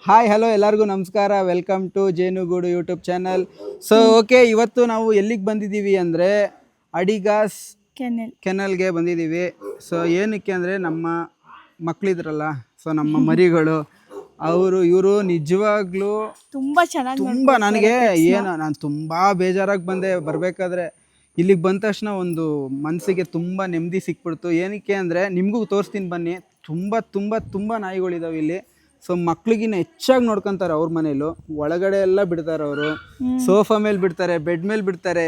Hi hello ಎಲ್ಲರಿಗೂ ನಮಸ್ಕಾರ. Welcome to ಜೇನುಗೂಡು ಯೂಟ್ಯೂಬ್ ಚಾನಲ್. ಸೊ ಓಕೆ, ಇವತ್ತು ನಾವು ಎಲ್ಲಿಗೆ ಬಂದಿದ್ದೀವಿ ಅಂದರೆ ಅಡಿಗಾಸ್ ಕೆನಲ್ಗೆ ಬಂದಿದ್ದೀವಿ. ಸೊ ಏನಕ್ಕೆ ಅಂದರೆ ನಮ್ಮ ಮಕ್ಕಳಿದ್ರಲ್ಲ, ಸೊ ನಮ್ಮ ಮರಿಗಳು ಇವರು ನಿಜವಾಗ್ಲೂ ತುಂಬ ನನಗೆ ನಾನು ತುಂಬ ಬೇಜಾರಾಗಿ ಬಂದೆ. ಬರಬೇಕಾದ್ರೆ ಇಲ್ಲಿಗೆ ಬಂದ ತಕ್ಷಣ ಒಂದು ಮನಸ್ಸಿಗೆ ತುಂಬ ನೆಮ್ಮದಿ ಸಿಕ್ಬಿಡ್ತು. ಏನಕ್ಕೆ ಅಂದರೆ ನಿಮಗೂ ತೋರಿಸ್ತೀನಿ ಬನ್ನಿ. ತುಂಬ ತುಂಬ ತುಂಬ ನಾಯಿಗಳಿದಾವೆ ಇಲ್ಲಿ. ಸೊ ಮಕ್ಳಿಗಿನ್ನ ಹೆಚ್ಚಾಗಿ ನೋಡ್ಕೊತಾರೆ ಅವ್ರ ಮನೇಲೂ. ಒಳಗಡೆ ಎಲ್ಲ ಬಿಡ್ತಾರೆ ಅವರು, ಸೋಫಾ ಮೇಲೆ ಬಿಡ್ತಾರೆ, ಬೆಡ್ ಮೇಲೆ ಬಿಡ್ತಾರೆ.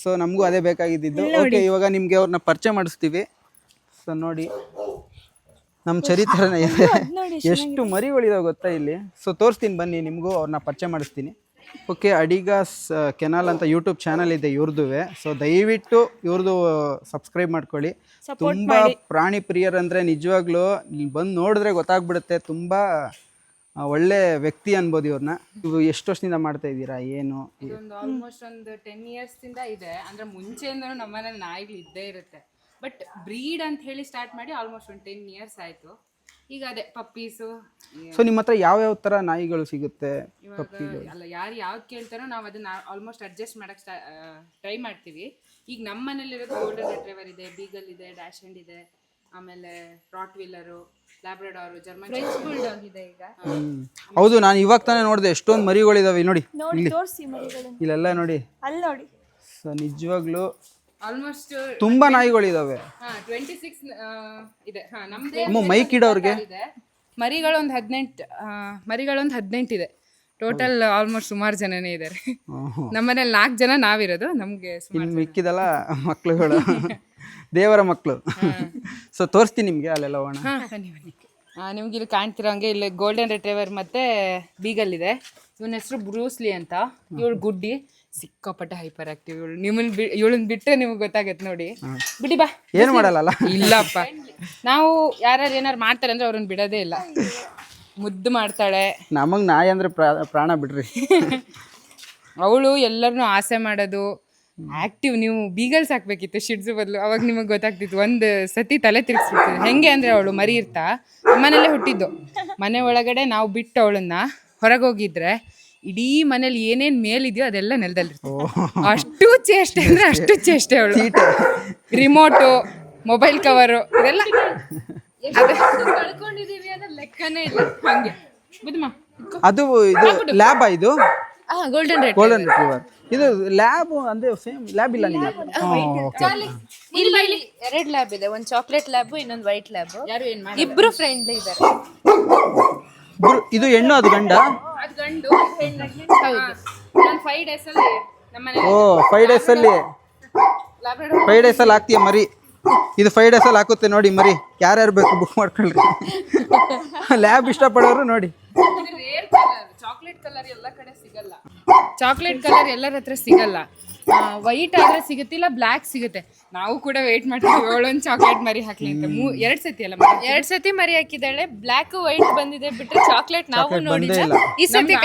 ಸೊ ನಮಗೂ ಅದೇ ಬೇಕಾಗಿದ್ದು. ಓಕೆ, ಇವಾಗ ನಿಮಗೆ ಅವ್ರನ್ನ ಪರಿಚಯ ಮಾಡಿಸ್ತೀವಿ. ಸೊ ನೋಡಿ, ನಮ್ಮ ಚರಿತ್ರೆನೇ ಇದೆ. ಎಷ್ಟು ಮರಿಗಳಿದಾವೆ ಗೊತ್ತಾ ಇಲ್ಲಿ. ಸೊ ತೋರಿಸ್ತೀನಿ ಬನ್ನಿ, ನಿಮಗೂ ಅವ್ರನ್ನ ಪರಿಚಯ ಮಾಡಿಸ್ತೀನಿ. ಓಕೆ, ಅಡಿಗಾಸ್ ಕೆನಾಲ್ ಅಂತ ಯೂಟ್ಯೂಬ್ ಚಾನಲ್ ಇದೆ ಇವ್ರದುವೆ. ಸೊ ದಯವಿಟ್ಟು ಇವ್ರದ್ದು ಸಬ್ಸ್ಕ್ರೈಬ್ ಮಾಡ್ಕೊಳ್ಳಿ. ತುಂಬ ಪ್ರಾಣಿ ಪ್ರಿಯರಂದರೆ ನಿಜವಾಗ್ಲೂ ಬಂದು ನೋಡಿದ್ರೆ ಗೊತ್ತಾಗ್ಬಿಡುತ್ತೆ. ತುಂಬ ಒಳ್ಳೆ ವ್ಯಕ್ತಿ ಅನ್ಬೋದು ಇವ್ರನ್ನ. ನೀವು ಎಷ್ಟು ವರ್ಷದಿಂದ ಮಾಡ್ತಾ ಇದ್ದೀರಾ? ಏನು ಆಲ್ಮೋಸ್ಟ್ ಒಂದು 10 years ಇದೆ. ಅಂದ್ರೆ ಮುಂಚೆಯಿಂದನೂ ನಮ್ಮನೇಲಿ ನಾಯಿಗಳು ಇದ್ದೇ ಇರುತ್ತೆ. ಬಟ್ ಬ್ರೀಡ್ ಅಂತ ಹೇಳಿ ಸ್ಟಾರ್ಟ್ ಮಾಡಿ ಆಲ್ಮೋಸ್ಟ್ ಒಂದು 10 years ಆಯ್ತು. ಈಗ ಅದೇ ಪಪ್ಪೀಸು. ಸೊ ನಿಮ್ಮ ಹತ್ರ ಯಾವ ಥರ ನಾಯಿಗಳು ಸಿಗುತ್ತೆ? ಅಲ್ಲ, ಯಾರು ಯಾವ್ದು ಕೇಳ್ತಾರೋ ನಾವು ಅದನ್ನ ಆಲ್ಮೋಸ್ಟ್ ಅಡ್ಜಸ್ಟ್ ಮಾಡಕ್ ಟ್ರೈ ಮಾಡ್ತೀವಿ. ಈಗ ನಮ್ಮ ಮನೇಲಿರೋದು ಗೋಲ್ಡನ್ ರಿಟ್ರೀವರ್ ಇದೆ, ಬೀಗಲ್ ಇದೆ, ಡ್ಯಾಶ್ ಹ್ಯಾಂಡ್ ಇದೆ, ಆಮೇಲೆ rottweiler, labrador, German French bulldog ಇದೆ ಈಗ. ಹೌದು, ನಾನು ಇವಾಗ ತಾನೇ ನೋಡಿದೆ ಎಷ್ಟೊಂದು ಮರಿಗಳಿದಾವೆ. ನೋಡಿ ಇಲ್ಲೆಲ್ಲ ನೋಡಿ. ಸೊ ನಿಜವಾಗ್ಲೂ ಆಲ್ಮೋಸ್ಟ್ ತುಂಬಾ ನಾಯಿಗಳಿದಾವೆ. 26 ಇದೆ. ನಮ್ದು ಮೈಕ್ ಇಡೋರ್ಗೆ ಮರಿಗಳೊಂದು 18 ಇದೆ ಟೋಟಲ್. ಆಲ್ಮೋಸ್ಟ್ ಸುಮಾರು ಜನನೇ ಇದ್ದಾರೆ. ನಮ್ಮನೇಲಿ 4 ಜನ ನಾವಿರೋದು. ನಮ್ಗೆ ಮಿಕ್ಕಿದಲ್ಲ ಮಕ್ಳುಗಳು, ದೇವರ ಮಕ್ಕಳು. ಸೊ ತೋರಿಸ್ತೀನಿ ನಿಮ್ಗೆ ಅಲ್ಲೆಲ್ಲ ಹೋಗೋಣ. ನಿಮ್ಗೆ ಇಲ್ಲಿ ಕಾಣ್ತಿರೋ ಹಂಗೆ ಇಲ್ಲಿ ಗೋಲ್ಡನ್ ರಿಟ್ರೀವರ್ ಮತ್ತೆ ಬೀಗಲ್ ಇದೆ. ಇವನ ಹೆಸರು ಬ್ರೂಸ್ಲಿ ಅಂತ. ಇವಳು ಗುಡ್ಡಿ, ಸಿಕ್ಕಾಪಟ್ಟೆ ಹೈಪರ್ ಆಕ್ಟಿವ್. ಇವಳನ್ನ ಬಿಟ್ರೆ ನಿಮ್ಗೆ ಗೊತ್ತಾಗತ್ತೆ. ನೋಡಿ, ಬಿಡಿ ಬಾ. ಏನು ಮಾಡಲ್ಲ. ಇಲ್ಲಪ್ಪ, ನಾವು ಯಾರು ಏನಾರು ಮಾಡ್ತಾರೆ ಅಂದ್ರೆ ಅವ್ರನ್ನ ಬಿಡೋದೇ ಇಲ್ಲ. ಮುದ್ದು ಮಾಡ್ತಾಳೆ. ನಮಗ್ ನಾಯಿ ಅಂದ್ರೆ ಪ್ರಾಣ ಬಿಡ್ರಿ. ಅವಳು ಎಲ್ಲರನ್ನೂ ಆಸೆ ಮಾಡೋದು. ಆಕ್ಟಿವ್. ನೀವು ಬೀಗಲ್ಸ್ ಹಾಕ್ಬೇಕಿತ್ತು ಶಿಡ್ಸು ಬದಲು, ಅವಾಗ ನಿಮಗೆ ಗೊತ್ತಾಗ್ತಿತ್ತು. ಒಂದು ಸತಿ ತಲೆ ತಿರ್ಗಿಸ್ಬಿಡ್ತಿತ್ತು. ಹೆಂಗೆ ಅಂದರೆ ಅವಳು ಮರಿ ಇರ್ತಾ ಮನೇಲೇ ಹುಟ್ಟಿದ್ದು. ಮನೆ ಒಳಗಡೆ ನಾವು ಬಿಟ್ಟು ಅವಳನ್ನ ಹೊರಗೆ ಹೋಗಿದ್ರೆ ಇಡೀ ಮನೇಲಿ ಏನೇನು ಮೇಲಿದೆಯೋ ಅದೆಲ್ಲ ನೆಲದಲ್ಲಿರ್ತದೆ. ಅಷ್ಟು ಚೇಷ್ಟೆ ಅಂದರೆ ಅಷ್ಟು ಚೇಷ್ಟೆ ಅವಳು. ರಿಮೋಟು, ಮೊಬೈಲ್ ಕವರು, ಇದೆಲ್ಲ ಕಳ್ಕೊಂಡಿದೀವಿ ಅನ್ನೋ ಲೆಕ್ಕನೇ ಇಲ್ಲ. ಹಂಗೆ ಬುದ್ಧಮ್ಮ. ಅದು ಇದು ಲ್ಯಾಬ್ ಇದು ಗೋಲ್ಡನ್ ರಿಟ್ರೀವರ್. ಇದು ಲ್ಯಾಬ್ ಅಂದ್ರೆ ಸೇಮ್ ಲ್ಯಾಬ್ ಇಲ್ಲ ನಿಮಗೆ? ಇಲ್ಲಿ 2 ಲ್ಯಾಬ್ ಇದೆ. ಒಂದು ಚಾಕ್ಲೇಟ್ ಲ್ಯಾಬ್, ಇನ್ನೊಂದು ವೈಟ್ ಲ್ಯಾಬ್. ಇಬ್ರು ಫ್ರೆಂಡ್ಲಿ ಇದ್ದಾರೆ. ಇದು ಹೆಣ್ಣು, ಅದು ಗಂಡ? ಅದು ಗಂಡು. ಹೌದು. ನಾನು 5 days ಅಲ್ಲಿ ನಮ್ಮನೆ. ಓ 5 days ಅಲ್ಲಿ 5 days ಅಲ್ಲಿ ಹಾಕ್ತೀಯ ಮರಿ? ಇದು 5 days ಅಲ್ಲಿ ಹಾಕುತ್ತೆ ನೋಡಿ ಮರಿ. ಯಾರ್ಯಾರು ಬೇಕು ಬುಕ್ ಮಾಡ್ಕೊಳ್ರಿ. ಲ್ಯಾಬ್ ಇಷ್ಟಪಡೋರು ನೋಡಿ. ರೇರ್ ಕಲರ್, ಚಾಕ್ಲೇಟ್ ಕಲರ್ ಎಲ್ಲ ಕಡೆ ಸಿಗಲ್ಲ. ಚಾಕ್ಲೇಟ್ ಕಲರ್ ಎಲ್ಲರ ಹತ್ರ ಸಿಗಲ್ಲ. ವೈಟ್ ಆದ್ರೆ ಸಿಗುತ್ತೆ, ಇಲ್ಲ ಬ್ಲ್ಯಾಕ್ ಸಿಗುತ್ತೆ. ನಾವು ಕೂಡ ವೇಟ್ ಮಾಡ್ತೀವಿ ಅವಳೊಂದು ಚಾಕ್ಲೇಟ್ ಮರಿ ಹಾಕ್ಲಿ ಅಂತ. 2 ಸತಿ ಅಲ್ಲ, 2 ಸತಿ ಮರಿ ಹಾಕಿದ್ದಾಳೆ. ಬ್ಲ್ಯಾಕ್ ವೈಟ್ ಬಂದಿದೆ, ಬಿಟ್ರೆ ಚಾಕ್ಲೇಟ್ ನಾವು ನೋಡಿಲ್ಲ. ಈ ಸತಿ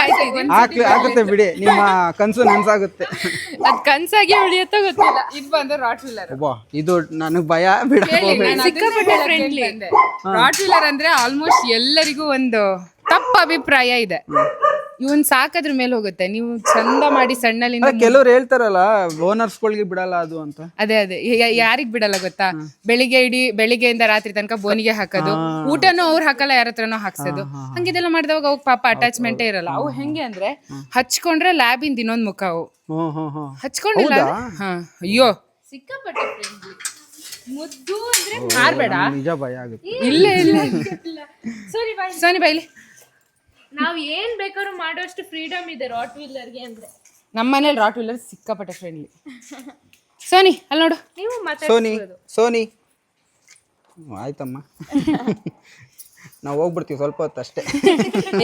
ಆಗುತ್ತೆ ಬಿಡಿ, ನಿಮ್ಮ ಕನ್ಸು ನನ್ಸಾಗುತ್ತೆ. ಅದ್ ಕನ್ಸಾಗಿ ಉಳಿಯುತ್ತೋ ಗೊತ್ತಿಲ್ಲ. ಇದು ಬಂದು ರಾಟ್ ವೀಲರ್. ಇದು ನನಗ್ ಭಯ ಬಿಡ. ರಾಟ್ ವೀಲರ್ ಅಂದ್ರೆ ಆಲ್ಮೋಸ್ಟ್ ಎಲ್ಲರಿಗೂ ಒಂದು ತಪ್ಪು ಅಭಿಪ್ರಾಯ ಇದೆ. ಇವನ್ ಸಾಕದ್ರ ಮೇಲೆ ಹೋಗುತ್ತೆ. ನೀವು ಚಂದ ಮಾಡಿ ಸಣ್ಣಲಿಂದ. ಕೆಲವ್ರು ಹೇಳ್ತಾರಲ್ಲ ಓನರ್ಸ್ಗಳಿಗೆ ಬಿಡಲ್ಲ ಅದು ಅಂತ. ಅದೇ ಯಾರಿಗ್ ಬಿಡಲ್ಲ ಗೊತ್ತಾ? ಬೆಳಿಗ್ಗೆಯಿಂದ ರಾತ್ರಿ ತನಕ ಬೋನಿಗೆ ಹಾಕೋದು, ಊಟನೂ ಅವ್ರು ಹಾಕಲ್ಲ, ಯಾರ ಹತ್ರನೋ ಹಾಕ್ಸೋದು. ಹಂಗಿದೆಲ್ಲ ಮಾಡಿದವಾಗ ಅವ್ ಪಾಪ ಅಟ್ಯಾಚ್ಮೆಂಟೇ ಇರಲ್ಲ. ಅವು ಹೆಂಗೆ ಅಂದ್ರೆ ಹಚ್ಕೊಂಡ್ರೆ ಲ್ಯಾಬಿಂದ ಇನ್ನೊಂದ್ ಮುಖ. ಅವು ಹಚ್ಕೊಂಡಿಲ್ಲ. ಅಯ್ಯೋ ಸಿಕ್ಕಾಪಟ್ಟೆ ಫ್ರೆಂಡ್ಲಿ, ಮುದ್ದು ಅಂದ್ರೆ ಮಾರ್ಬೇಡ. ನಿಜ ಭಯ ಆಗುತ್ತೆ. ಇಲ್ಲ ಸೋನಿ ಬೈಲಿ. ನಾವ್ ಏನ್ ಬೇಕಾದ್ರೂ ಮಾಡೋಷ್ಟು ಫ್ರೀಡಮ್ ಇದೆ ರಾಟ್ ವೀಲರ್ಗೆ ಅಂದ್ರೆ. ನಮ್ಮ ಮನೇಲಿ ರಾಟ್ ವೀಲರ್ ಸಿಕ್ಕಾಪಟ್ಟೆ ಫ್ರೆಂಡ್ಲಿ. ಸೋನಿ ಅಲ್ಲಿ ನೋಡು. ನೀವು ಸೋನಿ ಆಯ್ತಮ್ಮ. ನಾವು ಹೋಗ್ಬಿಡ್ತೀವಿ ಸ್ವಲ್ಪ ಹೊತ್ತು ಅಷ್ಟೇ.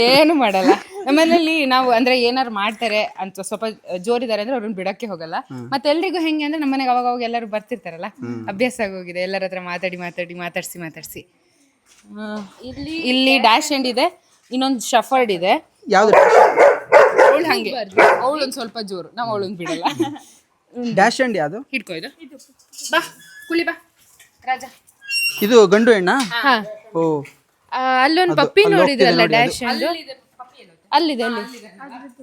ಏನು ಮಾಡಲ್ಲ. ನಮ್ಮನೇಲಿ ನಾವು ಅಂದ್ರೆ ಏನಾರು ಮಾಡ್ತಾರೆ ಅಂತ ಸ್ವಲ್ಪ ಜೋರಿದ್ದಾರೆ ಅಂದ್ರೆ ಅವ್ರನ್ನ ಬಿಡಕ್ಕೆ ಹೋಗಲ್ಲ. ಮತ್ತೆ ಎಲ್ರಿಗೂ ಹೆಂಗೆ ಅಂದ್ರೆ ನಮ್ಮನೆಗೆ ಅವಾಗ ಎಲ್ಲರೂ ಬರ್ತಿರ್ತಾರಲ್ಲ, ಅಭ್ಯಾಸ ಆಗೋಗಿದೆ ಎಲ್ಲರ ಹತ್ರ ಮಾತಾಡಿಸಿ. ಇಲ್ಲಿ ಡ್ಯಾಶ್ ಹ್ಯಾಂಡ್ ಇದೆ, ಇನ್ನೊಂದು ಶಫರ್ಡ್ ಇದೆ. ಯಾವ್ದು? ಅವಳು ಹಂಗೆ, ಅವಳೊಂದು ಸ್ವಲ್ಪ ಜೋರು, ನಾವು ಅವಳೊಂದು ಬಿಡಲ್ಲ. ಡ್ಯಾಶ್ ಹ್ಯಾಂಡ್ ಯಾವುದು? ಹಿಡ್ಕೊ. ಇದು ಬಾ ಕುಳಿ ಬಾ ರಾಜ. ಇದು ಗಂಡು ಹೆಣ್ಣ? ಓ ಅಲ್ಲೊಂದು ಪಪ್ಪಿ ನೋಡಿದ್ರಲ್ಲ ಡ್ಯಾಶ್ ಹ್ಯಾಂಡ್. ಅಲ್ಲಿದೆ ಅಲ್ಲಿ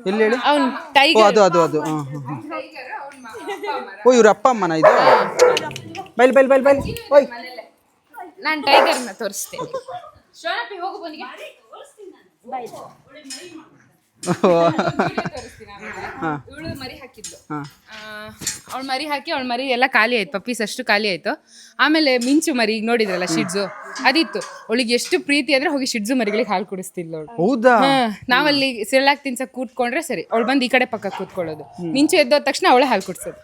ಎಲ್ಲಿ ಹೇಳಿ? ಅವ್ನು ಓ ಟೈಗರ್. ಅದು ಹಾಂ ಹಾಂ. ಓ ಇವ್ರ ಅಪ್ಪ ಅಮ್ಮನ ಇದು? ಬೈಲ್ ಬೈಲ್ ಬೈಲ್ ಬೈಲ್ ಓಯ್. ನಾನು ಟೈಗರ್ನ ತೋರಿಸ್ತೇನೆ. ಶೋನಪ್ಪಿ ಹೋಗು ಬನ್ನಿಗೆ. ಇವಳು ಮರಿ ಹಾಕಿದ್ಲು. ಅವಳು ಮರಿ ಹಾಕಿ ಅವಳ ಮರಿ ಎಲ್ಲ ಖಾಲಿ ಆಯ್ತು, ಪಪ್ಪೀಸ್ ಅಷ್ಟು ಖಾಲಿ ಆಯ್ತು. ಆಮೇಲೆ ಮಿಂಚು ಮರಿ ಈಗ ನೋಡಿದ್ರಲ್ಲ ಶಿಡ್ಜು ಅದಿತ್ತು. ಅವಳಿಗೆ ಎಷ್ಟು ಪ್ರೀತಿ ಅಂದ್ರೆ ಹೋಗಿ ಶಿಡ್ಜು ಮರಿಗಳಿಗೆ ಹಾಲು ಕುಡಿಸ್ತಿದ್ಲು ಅವಳು. ಹೌದಾ? ನಾವಲ್ಲಿ ಸಿರ್ಲಾಕ್ ತಿನ್ಸಕ್ ಕೂತ್ಕೊಂಡ್ರೆ ಸರಿ, ಅವಳು ಬಂದು ಈ ಕಡೆ ಪಕ್ಕ ಕೂತ್ಕೊಳ್ಳೋದು. ಮಿಂಚು ಎದ್ದೋದ ತಕ್ಷಣ ಅವಳೇ ಹಾಲು ಕುಡಿಸೋದು.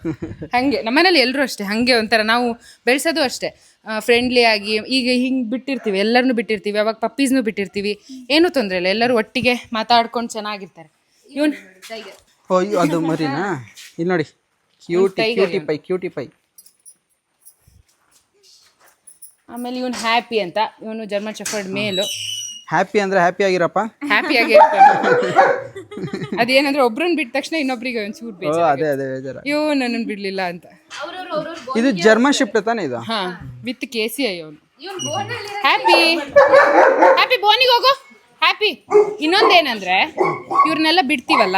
ಹಂಗೆ ನಮ್ಮನೇಲಿ ಎಲ್ಲರೂ ಅಷ್ಟೇ, ಹಂಗೆ ಒಂಥರ ನಾವು ಬೆಳೆಸೋದು ಅಷ್ಟೇ ಫ್ರೆಂಡ್ಲಿ ಆಗಿ. ಈಗ ಹಿಂಗೆ ಬಿಟ್ಟಿರ್ತೀವಿ, ಎಲ್ಲರನ್ನೂ ಬಿಟ್ಟಿರ್ತೀವಿ, ಅವಾಗ ಪಪ್ಪೀಸ್ನೂ ಬಿಟ್ಟಿರ್ತೀವಿ, ಏನೂ ತೊಂದರೆ ಇಲ್ಲ, ಎಲ್ಲರೂ ಒಟ್ಟಿಗೆ ಮಾತಾಡ್ಕೊಂಡು ಚೆನ್ನಾಗಿರ್ತಾರೆ. ಇವನ್ ಟೈಗರ್. ಓ ಅದು ಮರಿನಾ? ಇಲ್ಲಿ ನೋಡಿ, ಕ್ಯೂಟಿ ಪೈ. ಆಮೇಲೆ ಇವನು ಹ್ಯಾಪಿ ಅಂತ, ಇವನು ಜರ್ಮನ್ ಶೆಫರ್ಡ್ ಮೇಲು. ಹ್ಯಾಪಿ ಅಂದ್ರೆ ಹ್ಯಾಪಿ ಆಗಿರಪ್ಪ, ಹ್ಯಾಪಿಯಾಗಿ ಅದೇನಂದ್ರೆ ಒಬ್ರನ್ನ ಬಿಟ್ಟ ತಕ್ಷಣ ಇನ್ನೊಬ್ರಿಗೆ ಒಂಚೂರು ಓ ಅದೇ ಬೇಜಾರ. ಇವನು ನನ್ನನ್ನು ಬಿಡ್ಲಿಲ್ಲ ಅಂತ. ಇದು ಜರ್ಮನ್ ಶಿಫ್ಟ್ ತಾನೇ ಇದು? ಹಾ, ವಿತ್ KCI ಅವನು. ಹ್ಯಾಪಿ ಹ್ಯಾಪಿ ಬೋನಿಗೆ ಹೋಗು ಹ್ಯಾಪಿ. ಇನ್ನೊಂದೇನಂದ್ರೆ ಇವ್ರನ್ನೆಲ್ಲ ಬಿಡ್ತೀವಲ್ಲ,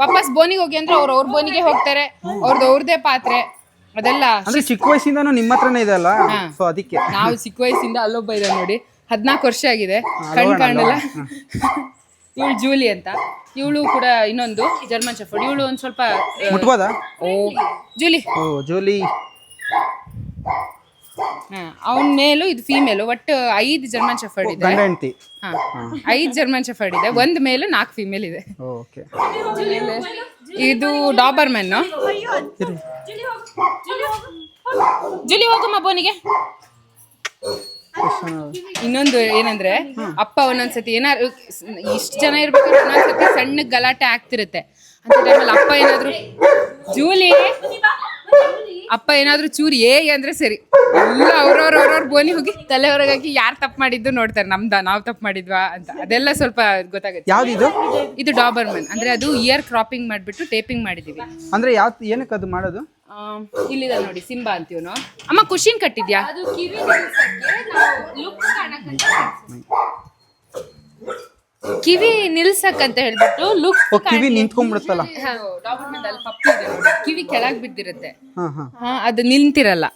ವಾಪಸ್ ಬೋನಿಗೆ ಹೋಗಿ ಅಂದ್ರೆ ಅವ್ರ ಬೋನಿಗೆ ಹೋಗ್ತಾರೆ, ಅವ್ರದ್ದೇ ಪಾತ್ರೆ ಅದೆಲ್ಲ. ಅಂದ್ರೆ ಚಿಕ್ಕ ವಯಸ್ಸಿಂದಾನು ನಿಮ್ಮ ಹತ್ರನೇ ಇದೆ ಅಲ್ಲ, ಸೊ ಅದಕ್ಕೆ. ನಾವು ಚಿಕ್ಕ ವಯಸ್ಸಿಂದ ಅಲ್ಲೊಬ್ಬ ಇದೆ ನೋಡಿ, 14 ವರ್ಷ ಆಗಿದೆ, ಕಣ್ ಕಾಣಲ್ಲ. ಇವಳು ಜೂಲಿ ಅಂತ, ಇವಳು ಕೂಡ ಇನ್ನೊಂದು ಜರ್ಮನ್ ಶೆಫರ್ಡ್. ಇವಳು ಒಂದ್ ಸ್ವಲ್ಪ ಮುಟ್ಬೋದಾ? ಓ ಜೂಲಿ. ಓ ಜೂಲಿ. ಅವನ ಮೇಲು ಇದು ಫೀಮೇಲು. ಒಟ್ಟು 5 ಜರ್ಮನ್ ಶೆಫರ್ಡ್ ಇದೆ. ಗಂಡ ಹೆಂಡತಿ. 5 ಜರ್ಮನ್ ಶೆಫರ್ಡ್ ಇದೆ, 1 ಮೇಲು 4 ಫೀಮೇಲ್ ಇದೆ. ಓಕೆ. ಇದು ಡಾಬರ್ಮನ್. ಜುಲಿ ಹೋಗಮ್ಮ ಬೋನಿಗೆ. ಇನ್ನೊಂದು ಏನಂದ್ರೆ ಅಪ್ಪ ಒಂದೊಂದ್ಸತಿ ಏನಾದ್ರು ಇಷ್ಟು ಜನ ಇರ್ಬೇಕಾದ್ರೆ ಒಂದೊಂದ್ಸತಿ ಸಣ್ಣ ಗಲಾಟೆ ಆಗ್ತಿರುತ್ತೆ. ಅಂತ ಟೈಮಲ್ಲಿ ಅಪ್ಪ ಏನಾದ್ರು ಜೂಲಿ ಅಪ್ಪ ಏನಾದ್ರು ಚೂರಿ ಅಂದ್ರೆ ಸರಿ, ಎಲ್ಲ ಅವ್ರವ್ರ ಬೋನಿ ಹೋಗಿ ತಲೆ ಹೊರಗಾಗಿ ಯಾರು ತಪ್ಪು ಮಾಡಿದ್ದು ನೋಡ್ತಾರೆ, ನಾವು ತಪ್ಪು ಮಾಡಿದ್ವಾ ಅಂತ. ಅದೆಲ್ಲ ಸ್ವಲ್ಪ ಗೊತ್ತಾಗುತ್ತೆ. ಯಾವ್ದಿದು? ಇದು ಡಾಬರ್ಮನ್ ಅಂದ್ರೆ ಅದು ಇಯರ್ ಕ್ರಾಪಿಂಗ್ ಮಾಡ್ಬಿಟ್ಟು ಟೇಪಿಂಗ್ ಮಾಡಿದೀವಿ. ಅಂದ್ರೆ ಏನಕ್ಕೆ ಅದು ಮಾಡೋದು? ಇಲ್ಲಿದೆ ನೋಡಿ, ಸಿಂಬಾ ಅಂತೀವನು. ಅಮ್ಮ ಖುಷಿನ್ ಕಟ್ಟಿದ್ಯಾ? ಕಿವಿ ನಿಲ್ಸಕ್ ಅಂತ ಹೇಳ್ಬಿಟ್ಟು ಲುಕ್. ಕಿವಿ ನಿಂತ್ಕೊಂಡ್ಬಿಡುತ್ತಲ್ಲ, ಪಪ್ಪಿ ಇದೆ ನೋಡಿ, ಕಿವಿ ಕೆಳಗ್ ಬಿದ್ದಿರುತ್ತೆ, ಅದು ನಿಂತಿರಲ್ಲ.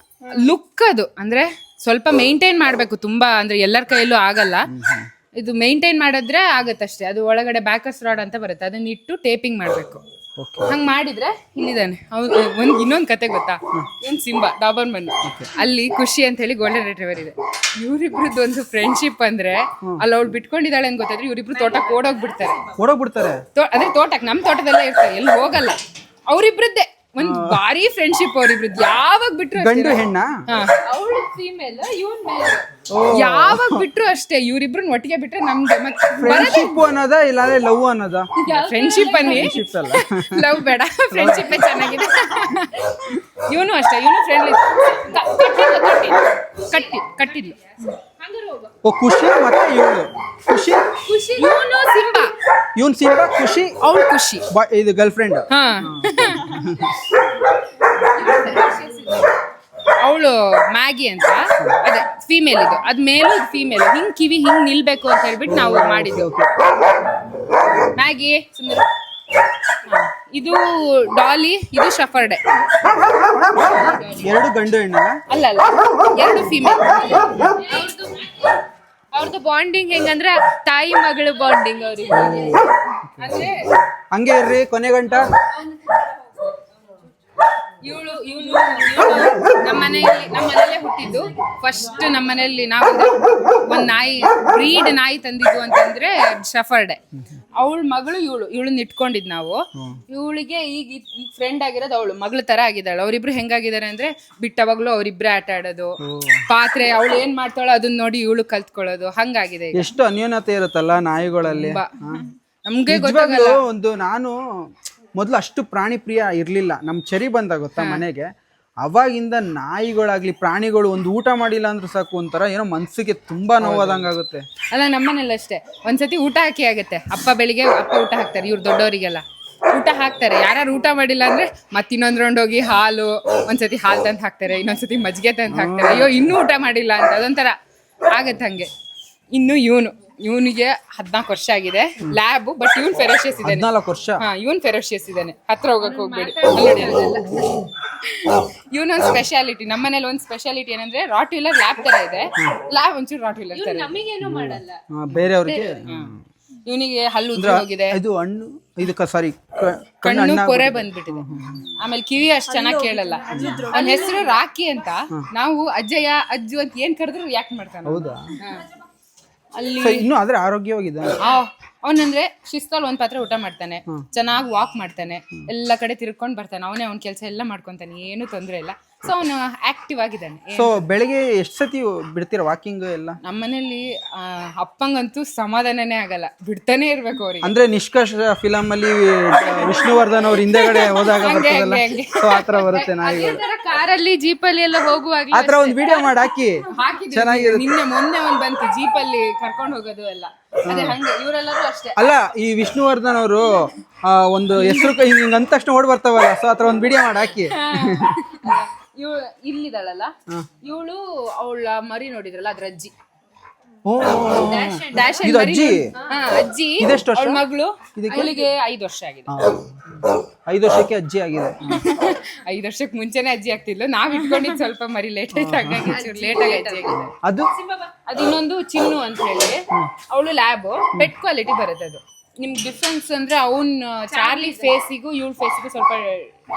ಲುಕ್ ಅದು ಅಂದ್ರೆ ಸ್ವಲ್ಪ ಮೇಂಟೈನ್ ಮಾಡ್ಬೇಕು ತುಂಬಾ, ಅಂದ್ರೆ ಎಲ್ಲರ ಕೈಯಲ್ಲೂ ಆಗಲ್ಲ. ಇದು ಮೇಂಟೈನ್ ಮಾಡಿದ್ರೆ ಆಗತ್ತಷ್ಟೇ. ಅದು ಒಳಗಡೆ ಬ್ಯಾಕಸ್ ರಾಡ್ ಅಂತ ಬರುತ್ತೆ, ಅದನ್ನ ಇಟ್ಟು ಟೇಪಿಂಗ್ ಮಾಡ್ಬೇಕು. ಹಂಗ್ ಮಾಡಿದ್ರೆ ಇಲ್ಲಿದ್ದಾನೆ ಅವ್ನು. ಇನ್ನೊಂದು ಕತೆ ಗೊತ್ತಾ? ಏನ್ ಸಿಂಬಾ ಡಾಬರ್ಮನ್, ಅಲ್ಲಿ ಖುಷಿ ಅಂತ ಹೇಳಿ ಗೋಲ್ಡನ್ ರಿಟ್ರೀವರ್ ಇದೆ. ಇವ್ರಿಬ್ರದ್ದು ಒಂದು ಫ್ರೆಂಡ್ಶಿಪ್ ಅಂದ್ರೆ, ಅಲ್ಲಿ ಅವ್ಳು ಬಿಟ್ಕೊಂಡಿದ್ದಾಳೆ ಅಂತ ಗೊತ್ತಾದ್ರೆ ಇವ್ರಿಬ್ರು ತೋಟಕ್ಕೆ ಓಡೋಗ್ಬಿಡ್ತಾರೆ. ಅದೇ ತೋಟಕ್ಕೆ, ನಮ್ ತೋಟದಲ್ಲೇ ಇರ್ತಾರೆ, ಎಲ್ಲಿ ಹೋಗಲ್ಲ. ಅವ್ರಿಬ್ರದ್ದೇ ಒಂದ್ ಭಾರಿ ಫ್ರೆಂಡ್ಶಿಪ್ ಅವ್ರಿಬ್ರದ್ದು. ಯಾವಾಗ ಬಿಟ್ರು ಗಂಡು ಹೆಣ್ಣ, ಅವಳು ಫೀಮೇಲ್, ಇವನ್ ಮೇಲ್. ಯಾವಾಗ ಬಿಟ್ರು ಅಷ್ಟೇ, ಇವ್ರಿಬ್ರನ್ನ ಒಟ್ಟಿಗೆ ಬಿಟ್ರೆ ನಮ್ಗೆ ಮತ್ತೆ ಫ್ರೆಂಡ್ಶಿಪ್ ಅನ್ನೋದಾ ಇಲ್ಲಾಂದ್ರೆ ಲವ್ ಅನ್ನೋದಾ? ಫ್ರೆಂಡ್ಶಿಪ್ ಅನ್ನಿ, ಲವ್ ಬೇಡ, ಫ್ರೆಂಡ್ಶಿಪ್ ಚೆನ್ನಾಗಿದೆ. ಇವನು ಅಷ್ಟೇ, ಇವನು ಫ್ರೆಂಡ್ಲಿ. ಕಟ್ಟಿದ್ಲು. ಓ ಖುಷಿ ಮತ್ತೆ ಇವಳು ಖುಷಿ. ಇವನು ಸಿಂಬಾ, ಇವನ್ ಸಿಂಬಾ, ಖುಷಿ ಅವಳು ಖುಷಿ. ಇದು ಗರ್ಲ್ ಫ್ರೆಂಡ್. ಹಾ, ಅವಳು ಮ್ಯಾಗಿ ಅಂತ, ಅದೇ ಫೀಮೇಲ್. ಇದು ಅದ್ ಮೇಲು, ಇದು ಫೀಮೇಲ್. ಹಿಂಗ್ ಕಿವಿ ಹಿಂಗ್ ನಿಲ್ಬೇಕು ಅಂತ ಹೇಳ್ಬಿಟ್ಟು ನಾವು ಮಾಡಿದ್ದೆವು. ಮ್ಯಾಗಿ ಸುಮ್ಮನೆ. ಇದು ಡಾಲಿ, ಇದು ಶಫರ್ಡೆ. ಎರಡು ಗಂಡು ಹೆಣ್ಣ? ಅಲ್ಲ, ಎರಡು ಫೀಮೇಲ್. ಅವ್ರದ್ದು ಬಾಂಡಿಂಗ್ ಹೆಂಗಂದ್ರೆ ತಾಯಿ ಮಗಳು ಬಾಂಡಿಂಗ್ ಅವ್ರಿಗೆ. ಅಂದ್ರೆ ಹಂಗೆ ಇರ್ರಿ ಕೊನೆ ಗಂಟ. ಇವಳು ನಮ್ಮನೇಲೆ ಹುಟ್ಟಿದ್ದು. ಫಸ್ಟ್ ನಮ್ಮನೇಲಿ ನಾವು ಒಂದ್ ನಾಯಿ, ಬ್ರೀಡ್ ನಾಯಿ ತಂದಿದ್ದು ಅಂತಂದ್ರೆ ಶಫರ್ಡೆ. ಅವಳ ಮಗಳು ಇವಳನ್ನ ಇಟ್ಕೊಂಡಿದ್ ನಾವು. ಇವಳಿಗೆ ಈಗ ಫ್ರೆಂಡ್ ಆಗಿರೋದು ಅವಳು ಮಗಳ ತರ ಆಗಿದ್ದಾಳೆ. ಅವರಿಬ್ರು ಹೆಂಗಾಗಿದ್ದಾರೆ ಅಂದ್ರೆ ಬಿಟ್ಟವಾಗ್ಲೂ ಅವರಿಬ್ರೆ ಆಟ ಆಡೋದು, ಪಾತ್ರೆ ಅವಳು ಏನ್ ಮಾಡ್ತಾಳೋ ಅದನ್ನ ನೋಡಿ ಇವಳು ಕಲ್ತ್ಕೊಳ್ಳೋದು, ಹಂಗಾಗಿದೆ. ಎಷ್ಟು ಅನ್ಯೋನ್ಯತೆ ಇರುತ್ತಲ್ಲ ನಾಯಿಗಳಲ್ಲಿ. ನಮ್ಗೆ ಗೊತ್ತಾಗಲ್ಲ. ಒಂದು ನಾನು ಮೊದಲು ಅಷ್ಟು ಪ್ರಾಣಿ ಪ್ರಿಯ ಇರ್ಲಿಲ್ಲ. ನಮ್ ಚರಿ ಬಂದ ಗೊತ್ತಾ ಮನೆಗೆ, ಅವಾಗಿಂದ ನಾಯಿಗಳಾಗ್ಲಿ ಪ್ರಾಣಿಗಳು ಒಂದು ಊಟ ಮಾಡಿಲ್ಲ ಅಂದ್ರೆ ಸಾಕು ಒಂಥರ ಏನೋ ಮನ್ಸಿಗೆ ತುಂಬಾ ನೋವಾದಂಗಾಗುತ್ತೆ. ಅಲ್ಲ, ನಮ್ಮನೇಲಿ ಅಷ್ಟೇ. ಒಂದ್ಸತಿ ಊಟ ಹಾಕಿ ಆಗುತ್ತೆ. ಬೆಳಿಗ್ಗೆ ಅಪ್ಪ ಊಟ ಹಾಕ್ತಾರೆ, ಇವ್ರು ದೊಡ್ಡವರಿಗೆಲ್ಲ ಊಟ ಹಾಕ್ತಾರೆ. ಯಾರು ಊಟ ಮಾಡಿಲ್ಲ ಅಂದ್ರೆ ಮತ್ತೆ ಇನ್ನೊಂದ್ ರೌಂಡ್ ಹೋಗಿ ಹಾಲು, ಒಂದ್ಸತಿ ಹಾಲು ತಂದು ಹಾಕ್ತಾರೆ, ಇನ್ನೊಂದ್ಸತಿ ಮಜ್ಜಿಗೆ ತಂದು ಹಾಕ್ತಾರೆ. ಅಯ್ಯೋ ಇನ್ನೂ ಊಟ ಮಾಡಿಲ್ಲ ಅಂತ, ಅದೊಂಥರ ಆಗತ್ತೆ ಹಂಗೆ. ಇನ್ನು ಇವನಿಗೆ 14 ವರ್ಷ ಆಗಿದೆ. ಲ್ಯಾಬ್ ಬಟ್ ಇವನ್ ಫೆರೋಷಿಯಸ್ ಇದ್ದಾನೆ. 14 ವರ್ಷ. ಇವನ್ ಫೆರೋಷಿಯಸ್ ಇದ್ದಾನೆ. ಹತ್ರ ಹೋಗಕ್ ಹೋಗ್ಬೇಡಿ. ಇವನೊಂದು ಸ್ಪೆಷಾಲಿಟಿ, ನಮ್ಮನೇಲಿ ಒಂದು ಸ್ಪೆಷಾಲಿಟಿ ಏನಂದ್ರೆ ರಾಟ್ ವೀಲರ್ ಲ್ಯಾಬ್ ತರ ಇದೆ. ಲ್ಯಾಬ್ ಒಂಚೂರು ರಾಟ್ ವೀಲರ್ ತರ ನಮಗೇನು ಮಾಡಲ್ಲ. ಬೇರೆಯವ್ರಿಗೆ ಇವನಿಗೆ ಹಲ್ಲು ಉದ್ದ ಹೋಗಿದೆ, ಇದು ಹಣ್ಣು ಇದಕ್ಕೆ ಸಾರಿ ಕಣ್ಣು ಪೊರೆ ಬಂದ್ಬಿಟ್ಟಿದೆ, ಆಮೇಲೆ ಕಿವಿ ಅಷ್ಟ್ ಚೆನ್ನಾಗಿ ಕೇಳಲ್ಲ. ಅವನ ಹೆಸರು ರಾಕಿ ಅಂತ. ನಾವು ಅಜ್ಜಯ್ಯ ಅಜ್ಜು ಅಂತ ಏನ್ ಕರೆದ್ರು ರಿಯಾಕ್ಟ್ ಮಾಡ್ತಾನೆ. ಹೌದಾ? ಅಲ್ಲಿ ಇನ್ನೂ ಆದ್ರೆ ಆರೋಗ್ಯವಾಗಿದೆ. ಅವನಂದ್ರೆ ಶಿಸ್ತಲ್ಲಿ ಒಂದ್ ಪಾತ್ರೆ ಊಟ ಮಾಡ್ತಾನೆ, ಚೆನ್ನಾಗಿ ವಾಕ್ ಮಾಡ್ತಾನೆ, ಎಲ್ಲ ಕಡೆ ತಿರ್ಕೊಂಡ್ ಬರ್ತಾನೆ, ಅವನೇ ಅವ್ನ ಕೆಲಸ ಎಲ್ಲ ಮಾಡ್ಕೊಂತಾನೆ, ಏನು ತೊಂದ್ರೆ ಇಲ್ಲ. ಸೊ ಅವನು ಆಕ್ಟಿವ್ ಆಗಿದ್ದಾನೆ. ಸೊ ಬೆಳಿಗ್ಗೆ ಎಷ್ಟು ಸತಿ ಬಿಡ್ತೀರಾ ವಾಕಿಂಗ್ ಎಲ್ಲ? ನಮ್ಮನೇಲಿ ಅಪ್ಪಂಗಂತೂ ಸಮಾಧಾನನೇ ಆಗಲ್ಲ, ಬಿಡ್ತಾನೆ ಇರ್ಬೇಕು ಅವ್ರಿಗೆ. ಅಂದ್ರೆ ನಿಷ್ಕರ್ಷ ಫಿಲಮ್ ಅಲ್ಲಿ ವಿಷ್ಣುವರ್ಧನ್ ಅವ್ರ ಹಿಂದೆಗಡೆ ಹೋದಾಗ ಬರ್ತದಲ್ಲ, ಸೊ ಆತರ ಬರುತ್ತೆ ನಾಯಿಗಳು. ಕಾರಲ್ಲಿ ಜೀಪಲ್ಲಿ ಎಲ್ಲ ಹೋಗುವಾಗ ಆತರ ಒಂದು ವಿಡಿಯೋ ಮಾಡಿ ಹಾಕಿ, ಚೆನ್ನಾಗಿರುತ್ತೆ. ನಿನ್ನೆ ಮೊನ್ನೆ ಒಂದ್ ಬಂತು ಜೀಪಲ್ಲಿ ಕರ್ಕೊಂಡು ಹೋಗೋದು ಎಲ್ಲ. ಅದೇ ಹಂಗೆ ಇವರೆಲ್ಲರೂ ಅಷ್ಟೇ. ಅಲ್ಲ, ಈ ವಿಷ್ಣುವರ್ಧನ್ ಅವರು ಒಂದು ಹೆಸರು ಹಿಂಗ ಅಂದ ತಕ್ಷಣ ಓಡ್ ಬರ್ತಾವಲ್ಲ, ಸೊ ಆತರ ಒಂದು ವಿಡಿಯೋ ಮಾಡಿ ಹಾಕಿ. ಇವಳು ಇಲ್ಲಿದ್ದಾಳಲ್ಲ, ಇವಳು ಅವಳ ಮರಿ ನೋಡಿದ್ರಲ್ಲ, ಅದ್ರ ಅಜ್ಜಿ. ಡ್ಯಾಶ್ ಇದು ಅಜ್ಜಿ? ಅಜ್ಜಿ. ಇದೆಷ್ಟು ವರ್ಷ? ಅವಳ ಮಗಳು, ಇವಳಿಗೆ 5 ವರ್ಷ ಆಗಿದೆ. 5 ವರ್ಷಕ್ಕೆ ಅಜ್ಜಿ ಆಗಿದೆ. 5 ವರ್ಷಕ್ಕೆ ಮುಂಚೆನೆ ಅಜ್ಜಿ ಆಗ್ತಿದ್ಲು, ನಾವ್ ಇಟ್ಕೊಂಡಿದ್ ಸ್ವಲ್ಪ ಮರಿ ಲೇಟ್ ಆಯ್ತು, ಹಾಗಾಗಿ ಲೇಟ್ ಆಗಿ ಅಜ್ಜಿ ಆಗಿದೆ. ಅದು ಇನ್ನೊಂದು ಚಿನ್ನು ಅಂತ ಹೇಳಿ, ಅವಳು ಲ್ಯಾಬ್ ಪೆಟ್ ಕ್ವಾಲಿಟಿ ಬರುತ್ತೆ. ಅದು ನಿಮ್ಗೆ ಡಿಫ್ರೆನ್ಸ್ ಅಂದ್ರೆ ಅವನ್ ಚಾರ್ಲಿ ಫೇಸಿಗೂ ಇವಳ ಫೇಸಿಗೂ ಸ್ವಲ್ಪ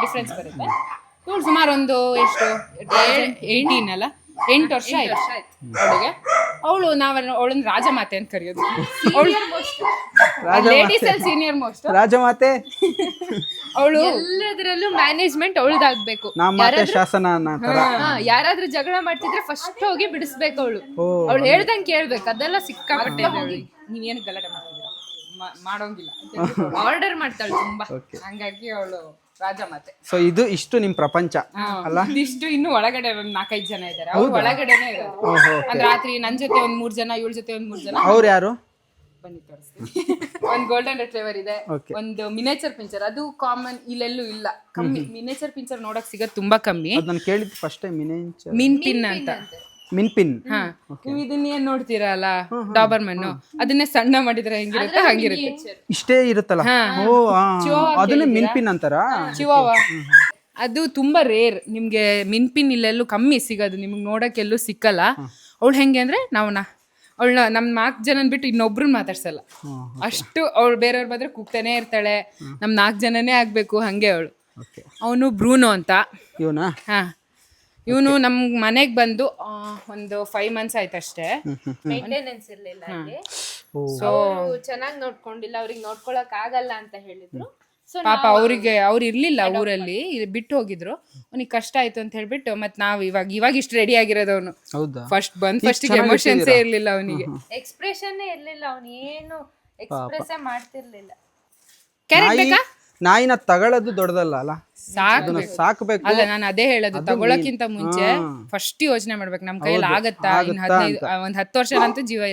ಡಿಫ್ರೆನ್ಸ್ ಬರುತ್ತೆ. ಇವಳು ಸುಮಾರು ಒಂದು ಎಷ್ಟು 18 ಅಲ್ಲ 8 ವರ್ಷ ಆಯ್ತು ಅವಳಿಗೆ. ಅವಳನ್ನ ರಾಜಮಾತೆ ಅಂತ ಕರೆಯೋದು. ಲೇಡೀಸ್ ಅಲ್ಲಿ ಸೀನಿಯರ್ ಮೋಸ್ಟ್ ರಾಜಮಾತೆ. ಅವಳು ಎಲ್ಲದರಲ್ಲೂ ಮ್ಯಾನೇಜ್ಮೆಂಟ್ ಅವಳದಾಗ್ಬೇಕು. ಮಾತೆ ಶಾಸನ ಅನ್ನೋ ತರ. ಯಾರಾದ್ರೂ ಜಗಳ ಮಾಡ್ತಿದ್ರೆ ಫಸ್ಟ್ ಹೋಗಿ ಬಿಡಿಸ್ಬೇಕು ಅವಳು. ಅವಳು ಹೇಳ್ದಂಗೆ ಕೇಳ್ಬೇಕು. ಅದೆಲ್ಲ ಸಿಕ್ಕಾಪಟ್ಟೆ. ನೀವೇನು ಗಲಾಟೆ ಮಾಡ್ತಿದ್ದೀರಾ, ಮಾಡೋಂಗಿಲ್ಲ, ಆರ್ಡರ್ ಮಾಡ್ತಾಳೆ ತುಂಬಾ, ಹಂಗಾಗಿ ಅವಳು ರಾಜಮಾತೆ. ಸೊ ಇಷ್ಟು ನಿಮ್ ಪ್ರಪಂಚ ಅಲ್ಲ? ಇಷ್ಟು ಇನ್ನು ಒಳಗಡೆ ಒಂದ್ 4-5 ಜನ ಇದಾರೆ. ಅವ್ರು ಒಳಗಡೆನೆ ಇರೋದು. ಅಂದ್ರೆ ರಾತ್ರಿ ನನ್ ಜೊತೆ ಒಂದ್ 3 ಜನ, ಇವಳ ಜೊತೆ ಒಂದ್ 3 ಜನ. ಅವ್ರು ಯಾರು? ಬನ್ನಿ ತೋರಿಸ್ತೀನಿ. ಒಂದ್ ಗೋಲ್ಡನ್ ರಿಟ್ರೀವರ್ ಇದೆ, ಒಂದು ಮಿನೇಚರ್ ಪಿಂಚರ್. ಅದು ಕಾಮನ್ ಇಲ್ಲೆಲ್ಲೂ ಇಲ್ಲ, ಕಮ್ಮಿ. ಮಿನೇಚರ್ ಪಿಂಚರ್ ನೋಡಕ್ ಸಿಗೋದು ತುಂಬಾ ಕಮ್ಮಿ. ನಾನು ಕೇಳಿದ್ದು ಫಸ್ಟ್ ಟೈಮ್ ಮಿನೇಚರ್. ಮಿನ್ ಪಿನ್ ಅಂತ. ಮಿನ್ಪಿನ್. ನೀವು ಇದನ್ನ ಏನ್ ನೋಡ್ತೀರಲ್ಲ ಡಾಬರ್ಮನ್, ಅದನ್ನೇ ಸಣ್ಣ ಮಾಡಿದ್ರೆ ಹೆಂಗಿರುತ್ತೆ ಹಂಗಿರುತ್ತೆ. ಇಷ್ಟೇ ಇರುತ್ತಲ್ಲ. ಓ, ಅದನ್ನೇ ಮಿನ್ಪಿನ್ ಅಂತಾರ. ಚಿವಾವಾ ಅದು ತುಂಬಾ ರೇರ್. ನಿಮ್ಗೆ ಮಿನ್ಪಿನ್ ಇಲ್ಲೆಲ್ಲೂ ಕಮ್ಮಿ ಸಿಗೋದು, ನಿಮ್ಗೆ ನೋಡಕ್ಕೆಲ್ಲೂ ಸಿಕ್ಕಲ್ಲ. ಅವಳು ಹೆಂಗೆ ಅಂದ್ರೆ ಅವಳನ್ನ ನಮ್ 4 ಜನನ್ ಬಿಟ್ಟು ಇನ್ನೊಬ್ರನ್ನ ಮಾತಾಡ್ಸಲ್ಲ ಅಷ್ಟು. ಅವಳು ಬೇರೆಯವ್ರ ಬಂದ್ರೆ ಕೂಗ್ತಾನೆ ಇರ್ತಾಳೆ. ನಮ್ 4 ಜನನೇ ಆಗ್ಬೇಕು ಹಂಗೆ ಅವಳು. ಅವನು ಬ್ರೂನೋ ಅಂತ. ಇವನಾ? ಇವನು ನಮ್ ಮನೆಗ್ ಬಂದು ಒಂದು 5 months ಆಯ್ತಷ್ಟೇ. ಮೇಂಟೆನೆನ್ಸ್ ಇರ್ಲಿಲ್ಲ. ಸೊ ಚೆನ್ನಾಗಿ ನೋಡ್ಕೊಂಡಿಲ್ಲ, ಅವ್ರಿಗೆ ನೋಡ್ಕೊಳಕ್ ಆಗಲ್ಲ ಅಂತ ಹೇಳಿದ್ರು. ಪಾಪ ಅವ್ರು ಇರ್ಲಿಲ್ಲ ಊರಲ್ಲಿ, ಬಿಟ್ಟು ಹೋಗಿದ್ರು. ಅವ್ನಿಗೆ ಕಷ್ಟ ಆಯ್ತು ಅಂತ ಹೇಳ್ಬಿಟ್ಟು ಮತ್ ನಾವ್ ಇವಾಗ ಇಷ್ಟು ರೆಡಿ ಆಗಿರೋದು. ಅವನು ಫಸ್ಟ್ ಎಮೋಷನ್ಸ್ ಇರ್ಲಿಲ್ಲ ಅವನಿಗೆ, ಎಕ್ಸ್ಪ್ರೆಷನ್ ಇರ್ಲಿಲ್ಲ, ಅವನು ಏನು ಎಕ್ಸ್ಪ್ರೆಸ್ ಮಾಡ್ತಿರ್ಲಿಲ್ಲ. ನಾಯಿನ ತಗೊಳ್ಳೋದು ದೊಡ್ಡದಲ್ಲ ಅಲ್ಲ, ಸಾಕ್ಬೇಕು. ಅಲ್ಲ, ನಾನು ಅದೇ ಹೇಳೋದು, ತಗೊಳಕ್ಕಿಂತ ಮುಂಚೆ ಫಸ್ಟ್ ಯೋಚನೆ ಮಾಡ್ಬೇಕು, ನಮ್ ಕೈಯಲ್ಲಿ ಆಗತ್ತಾ, ಒಂದ್ 10 ವರ್ಷನಂತೂ ಜೀವನ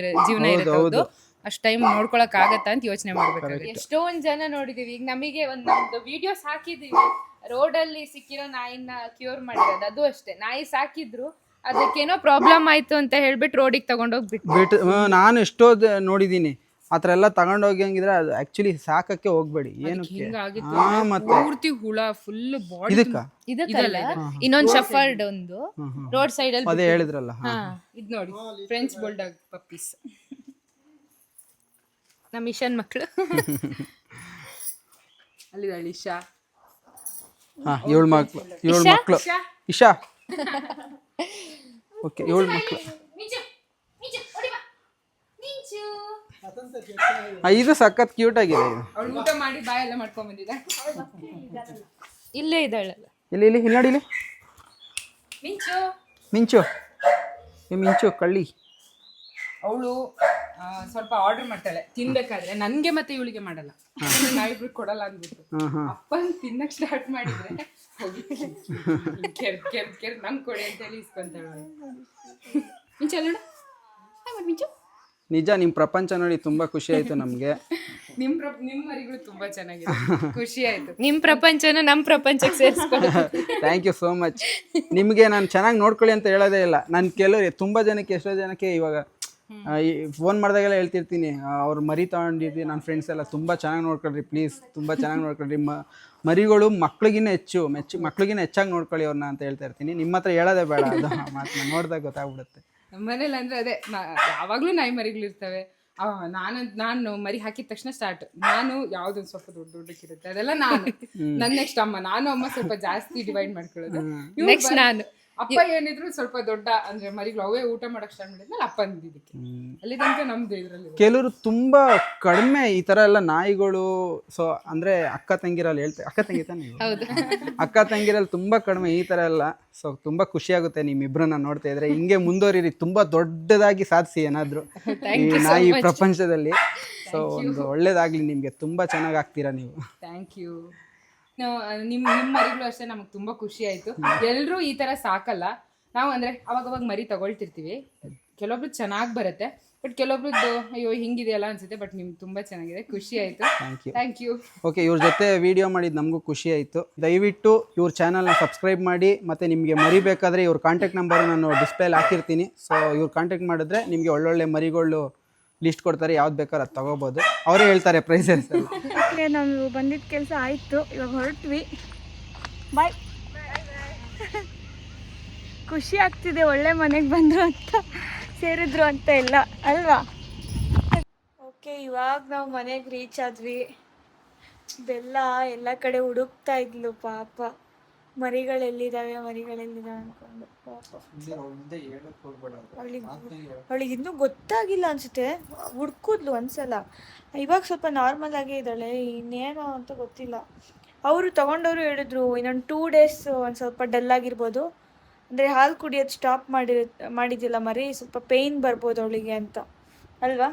ಇರುತ್ತೆ. ಹೌದು, ಅಷ್ಟ್ ಟೈಮ್ ನೋಡ್ಕೊಳಕ್ ಆಗತ್ತಾ ಅಂತ ಯೋಚನೆ ಮಾಡ್ಬೇಕು. ಎಷ್ಟೊಂದ್ ಜನ ನೋಡಿದೀವಿ. ಈಗ ನಮಗೆ ನಮ್ದು ವಿಡಿಯೋಸ್ ಹಾಕಿದೀವಿ, ರೋಡಲ್ಲಿ ಸಿಕ್ಕಿರೋ ನಾಯಿನ ಕ್ಯೂರ್ ಮಾಡಿರೋದು. ಅದು ಅಷ್ಟೇ, ನಾಯಿ ಸಾಕಿದ್ರು ಅದಕ್ಕೇನೋ ಪ್ರಾಬ್ಲಮ್ ಆಯ್ತು ಅಂತ ಹೇಳ್ಬಿಟ್ಟು ರೋಡಿಗೆ ತಗೊಂಡೋಗ್ಬಿಟ್ಟು. ನಾನು ಎಷ್ಟೋ ನೋಡಿದೀನಿ ಆ ಥರ ಎಲ್ಲ ತಗೊಂಡೋಗಿ. ಹಂಗಿದ್ರೆ ಅದು ಆಕ್ಚುಲಿ ಸಾಕಕ್ಕೆ ಹೋಗ್ಬೇಡಿ. ಏನಕ್ಕೆ ಮತ್ತೆ ಪೂರ್ತಿ ಹುಳ ಫುಲ್ ಬಾಡಿ. ಇದಕ್ಕಲ್ಲ, ಇನ್ನೊಂದು ಶಫರ್ಡ್ ಒಂದು ರೋಡ್ ಸೈಡ್ ಅಲ್ಲಿ ಅದೇ ಹೇಳಿದ್ರಲ್ಲ. ಇದ್ ನೋಡಿ, ಫ್ರೆಂಚ್ ಬುಲ್ಡಾಗ್ ಪಪ್ಪೀಸ್. ನಮ್ಮ ಇಶಾನ್ ಮಕ್ಕಳು. ಅಲ್ಲಿದ್ದಾಳೆ ಇಶಾ. ಇವಳ ಮಕ್ಕಳು ಇಶಾ. ಓಕೆ, ಇವಳ ಮಕ್ಕಳು. ಇದು ಸಖತ್ ಕ್ಯೂಟ್ ಆಗಿದೆ. ಅವಳು ಊಟ ಮಾಡಿ ಬಾಯೆಲ್ಲ ಮಾಡ್ಕೊಂಡ್ ಬಂದಿದೆ. ಇಲ್ಲೇ ಇದ್ದಾಳಲ್ಲ, ಇಲ್ಲಿ ನೋಡಿ, ಇಲ್ಲಿ ಮಿಂಚು ಕಳ್ಳಿ. ಅವಳು ಸ್ವಲ್ಪ ಆರ್ಡರ್ ಮಾಡ್ತಾಳೆ ತಿನ್ಬೇಕಾದ್ರೆ, ನನ್ಗೆ ಮತ್ತೆ ಇವಳಿಗೆ ಮಾಡಲ್ಲ. ನಾವಿಬ್ರು ಕೊಡಲ್ಲ ಅಂದ್ಬಿಟ್ಟು ಅಪ್ಪ ತಿನ್ನಕ್ ಸ್ಟಾರ್ಟ್ ಮಾಡಿದ್ರೆ ಕೆರ್ ನಂಗೆ ಕೊಡಿ ಅಂತ ಹೇಳಿ ಇಸ್ಕೊಂತಾಳೆ. ಮಿಂಚು ಅಲ್ಲ ಮಿಂಚು. ನಿಜ, ನಿಮ್ಮ ಪ್ರಪಂಚ ನೋಡಿ ತುಂಬಾ ಖುಷಿ ಆಯ್ತು ನಮ್ಗೆ. ನಿಮ್ಮ ಮರಿಗಳು ತುಂಬಾ ಚೆನ್ನಾಗಿದೆ, ಖುಷಿ ಆಯ್ತು. ನಿಮ್ ಪ್ರಪಂಚನ ನಮ್ ಪ್ರಪಂಚಕ್ಕೆ ಸೇರಿಸ್ಕೊಂಡು. Thank you so much. ನಿಮಗೆ ನಾನು ಚೆನ್ನಾಗಿ ನೋಡ್ಕೊಳ್ಳಿ ಅಂತ ಹೇಳೋದೇ ಇಲ್ಲ. ನಾನು ಕೆಲವು ತುಂಬಾ ಜನಕ್ಕೆ, ಎಷ್ಟೋ ಜನಕ್ಕೆ ಇವಾಗ ಫೋನ್ ಮಾಡಿದಾಗೆಲ್ಲ ಹೇಳ್ತಿರ್ತೀನಿ ಅವ್ರು ಮರಿ ತಗೊಂಡಿದ್ವಿ ನನ್ನ ಫ್ರೆಂಡ್ಸ್ ಎಲ್ಲ ತುಂಬ ಚೆನ್ನಾಗಿ ನೋಡ್ಕೊಳ್ರಿ ಪ್ಲೀಸ್, ತುಂಬ ಚೆನ್ನಾಗಿ ನೋಡ್ಕೊಳ್ರಿ. ಮರಿಗಳು ಮಕ್ಳಿಗಿನ್ನ ಹೆಚ್ಚಾಗಿ ನೋಡ್ಕೊಳ್ಳಿ ಅವ್ರನ್ನ ಅಂತ ಹೇಳ್ತಾ ಇರ್ತೀನಿ. ನಿಮ್ಮ ಹತ್ರ ಹೇಳೋದೇ ಬೇಡ, ಅದು ಮಾತನ್ನ ನೋಡಿದಾಗ ಗೊತ್ತಾಗ್ಬಿಡುತ್ತೆ. ನಮ್ಮ ಮನೇಲಿ ಅಂದ್ರೆ ಅದೇ ಯಾವಾಗ್ಲೂ ನಾಯಿ ಮರಿಗಳಿರ್ತವೆ. ನಾನು ಮರಿ ಹಾಕಿದ ತಕ್ಷಣ ಸ್ಟಾರ್ಟ್. ನಾನು ಯಾವ್ದೊಂದು ಸ್ವಲ್ಪ ದೊಡ್ಡಕ್ಕಿರುತ್ತೆ ಅದೆಲ್ಲ ನನ್ನ ನೆಕ್ಸ್ಟ್ ಅಮ್ಮ ಸ್ವಲ್ಪ ಜಾಸ್ತಿ ಡಿವೈಡ್ ಮಾಡ್ಕೊಳ್ಳೋದು. ನೆಕ್ಸ್ಟ್ ನಾನು ಅಪ್ಪ ಏನಿದ್ರು ಸ್ವಲ್ಪ ದೊಡ್ಡ ಅಂದ್ರೆ ಮರಿಗಳು ಅವೇ ಊಟ ಮಾಡಕ್ ಸ್ಟಾರ್ಟ್ ಮಾಡಿದ್ಮೇಲೆ ಅಪ್ಪ ಅಂದಿದ್ದಕ್ಕೆ ಅಲ್ಲಿ ತನಕ ನಮ್ದು ಇದ್ರಲ್ಲಿ. ಕೆಲವರು ತುಂಬಾ ಕಡಿಮೆ ಈ ತರ ಎಲ್ಲ ನಾಯಿಗಳು. ಸೊ ಅಂದ್ರೆ ಅಕ್ಕ ತಂಗಿರಲ್ಲಿ ಹೇಳ್ತಾರೆ, ಅಕ್ಕ ತಂಗಿ ತಾನೆ ನೀವು? ಅಕ್ಕ ತಂಗಿರಲ್ಲಿ ತುಂಬಾ ಕಡಿಮೆ ಈ ತರ ಎಲ್ಲ. ಸೊ ತುಂಬಾ ಖುಷಿ ಆಗುತ್ತೆ ನಿಮ್ಮಿಬ್ರನ್ನ ನೋಡ್ತಾ ಇದ್ರೆ. ಹಿಂಗೆ ಮುಂದುವರಿರಿ, ತುಂಬಾ ದೊಡ್ಡದಾಗಿ ಸಾಧಿಸಿ ಏನಾದ್ರು ಈ ನಾಯಿ ಪ್ರಪಂಚದಲ್ಲಿ. ಸೊ ಒಂದು ಒಳ್ಳೇದಾಗ್ಲಿ ನಿಮ್ಗೆ, ತುಂಬಾ ಚೆನ್ನಾಗಿ ಆಗ್ತೀರಾ ನೀವು. Thank you. ನಿಮ್ಮ ಮರಿಗಳು ಅಷ್ಟೇ ನಮಗೆ ತುಂಬಾ ಖುಷಿ ಆಯ್ತು. ಎಲ್ಲರೂ ಈ ತರ ಸಾಕಲ್ಲ ನಾವು, ಅಂದ್ರೆ ಅವಾಗ ಮರಿ ತಗೊಳ್ತಿರ್ತೀವಿ. ಕೆಲವೊಬ್ರು ಚೆನ್ನಾಗಿ ಬರುತ್ತೆ, ಬಟ್ ಕೆಲವೊಬ್ರದ್ದು ಅಯ್ಯೋ ಹಿಂಗಿದೆಯಲ್ಲ ಅನ್ಸುತ್ತೆ. ಬಟ್ ನಿಮ್ಗೆ ತುಂಬಾ ಚೆನ್ನಾಗಿದೆ, ಖುಷಿ ಆಯ್ತು. Thank you. ಓಕೆ, ಇವ್ರ ಜೊತೆ ವಿಡಿಯೋ ಮಾಡಿದ್ದು ನಮಗೂ ಖುಷಿ ಆಯಿತು. ದಯವಿಟ್ಟು ಇವ್ರ ಚಾನಲ್ನ ಸಬ್ಸ್ಕ್ರೈಬ್ ಮಾಡಿ. ಮತ್ತು ನಿಮಗೆ ಮರಿ ಬೇಕಾದರೆ ಇವ್ರ ಕಾಂಟ್ಯಾಕ್ಟ್ ನಂಬರ್ ನಾನು ಡಿಸ್ಪ್ಲೇಲಿ ಹಾಕಿರ್ತೀನಿ. ಸೊ ಇವ್ರು ಕಾಂಟ್ಯಾಕ್ಟ್ ಮಾಡಿದ್ರೆ ನಿಮಗೆ ಒಳ್ಳೊಳ್ಳೆ ಮರಿಗಳು ಲಿಸ್ಟ್ ಕೊಡ್ತಾರೆ, ಯಾವ್ದು ಬೇಕಾದ್ರೆ ಅದು ತೊಗೋಬೋದು. ಅವರೇ ಹೇಳ್ತಾರೆ ಪ್ರೈಸಸ್ ಎಲ್ಲ. ನಾವು ಬಂದಿದ್ದ ಕೆಲಸ ಆಯಿತು, ಇವಾಗ ಹೊರಟ್ವಿ. ಬಾಯ್. ಖುಷಿ ಆಗ್ತಿದೆ, ಒಳ್ಳೆ ಮನೆಗೆ ಬಂದರು ಅಂತ, ಸೇರಿದ್ರು ಅಂತ ಎಲ್ಲ ಅಲ್ವಾ? ಓಕೆ, ಇವಾಗ ನಾವು ಮನೆಗೆ ರೀಚ್ ಆದ್ವಿ. ಬೆಲ್ಲ ಎಲ್ಲ ಕಡೆ ಹುಡುಕ್ತಾ ಇದ್ಲು ಪಾಪ, ಮರಿಗಳೆಲ್ಲಿದ್ದಾವೆ ಅನ್ಕೊಂಡು. ಪಾಪ ಅವಳಿಗೆ ಇನ್ನೂ ಗೊತ್ತಾಗಿಲ್ಲ ಅನ್ಸುತ್ತೆ, ಹುಡ್ಕಿದ್ಲು ಒಂದ್ಸಲ. ಇವಾಗ ಸ್ವಲ್ಪ ನಾರ್ಮಲ್ ಆಗೇ ಇದ್ದಾಳೆ, ಇನ್ನೇನೋ ಅಂತ ಗೊತ್ತಿಲ್ಲ. ಅವರು ತಗೊಂಡವರು ಹೇಳಿದ್ರು ಇನ್ನೊಂದು 2 days ಒಂದು ಸ್ವಲ್ಪ ಡಲ್ ಆಗಿರ್ಬೋದು, ಅಂದರೆ ಹಾಲು ಕುಡಿಯೋದು ಸ್ಟಾಪ್ ಮಾಡಿದ್ದಿಲ್ಲ ಮರಿ, ಸ್ವಲ್ಪ ಪೇಯ್ನ್ ಬರ್ಬೋದು ಅವಳಿಗೆ ಅಂತ ಅಲ್ವಾ?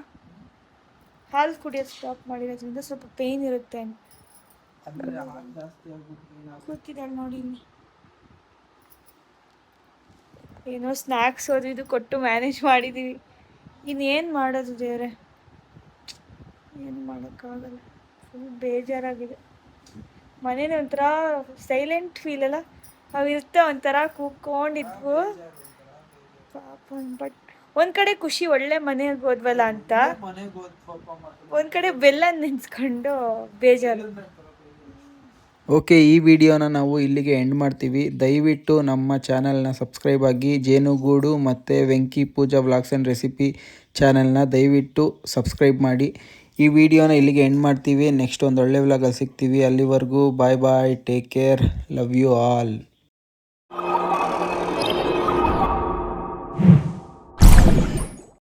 ಹಾಲು ಕುಡಿಯೋದು ಸ್ಟಾಪ್ ಮಾಡಿರೋದ್ರಿಂದ ಸ್ವಲ್ಪ ಪೇಯ್ನ್ ಇರುತ್ತೆ. ಕೂತಿದ್ದಾಳೆ ನೋಡಿ, ಏನೋ ಸ್ನ್ಯಾಕ್ಸ್ ಅದು ಇದು ಕೊಟ್ಟು ಮ್ಯಾನೇಜ್ ಮಾಡಿದ್ದೀವಿ. ಇನ್ನೇನು ಮಾಡೋದು ದೇವ್ರೆ, ಏನು ಮಾಡೋಕ್ಕಾಗಲ್ಲ. ಫುಲ್ ಬೇಜಾರಾಗಿದೆ. ಮನೇಲಿ ಒಂಥರ ಸೈಲೆಂಟ್ ಫೀಲ್ ಅಲ್ಲ, ಅವಿರುತ್ತೆ ಒಂಥರ ಕೂತ್ಕೊಂಡಿದ್ವು ಪಾಪ. ಬಟ್ ಒಂದು ಕಡೆ ಖುಷಿ, ಒಳ್ಳೆ ಮನೆಗೆ ಹೋದ್ವಲ್ಲ ಅಂತ. ಒಂದು ಕಡೆ ಬೆಲ್ಲ ನೆನೆಸ್ಕೊಂಡು ಬೇಜಾರು. ಓಕೆ, ಈ ವಿಡಿಯೋನ ನಾವು ಇಲ್ಲಿಗೆ ಎಂಡ್ ಮಾಡ್ತೀವಿ. ದಯವಿಟ್ಟು ನಮ್ಮ ಚಾನಲ್ನ ಸಬ್ಸ್ಕ್ರೈಬ್ ಆಗಿ. ಜೇನುಗೂಡು ಮತ್ತು ವೆಂಕಿ ಪೂಜಾ ವ್ಲಾಗ್ಸ್ ಆ್ಯಂಡ್ ರೆಸಿಪಿ ಚಾನಲ್ನ ದಯವಿಟ್ಟು ಸಬ್ಸ್ಕ್ರೈಬ್ ಮಾಡಿ. ಈ ವಿಡಿಯೋನ ಇಲ್ಲಿಗೆ ಎಂಡ್ ಮಾಡ್ತೀವಿ. ನೆಕ್ಸ್ಟ್ ಒಂದು ಒಳ್ಳೆ ವ್ಲಾಗಲ್ಲಿ ಸಿಗ್ತೀವಿ. ಅಲ್ಲಿವರೆಗೂ bye bye, take care, love you all.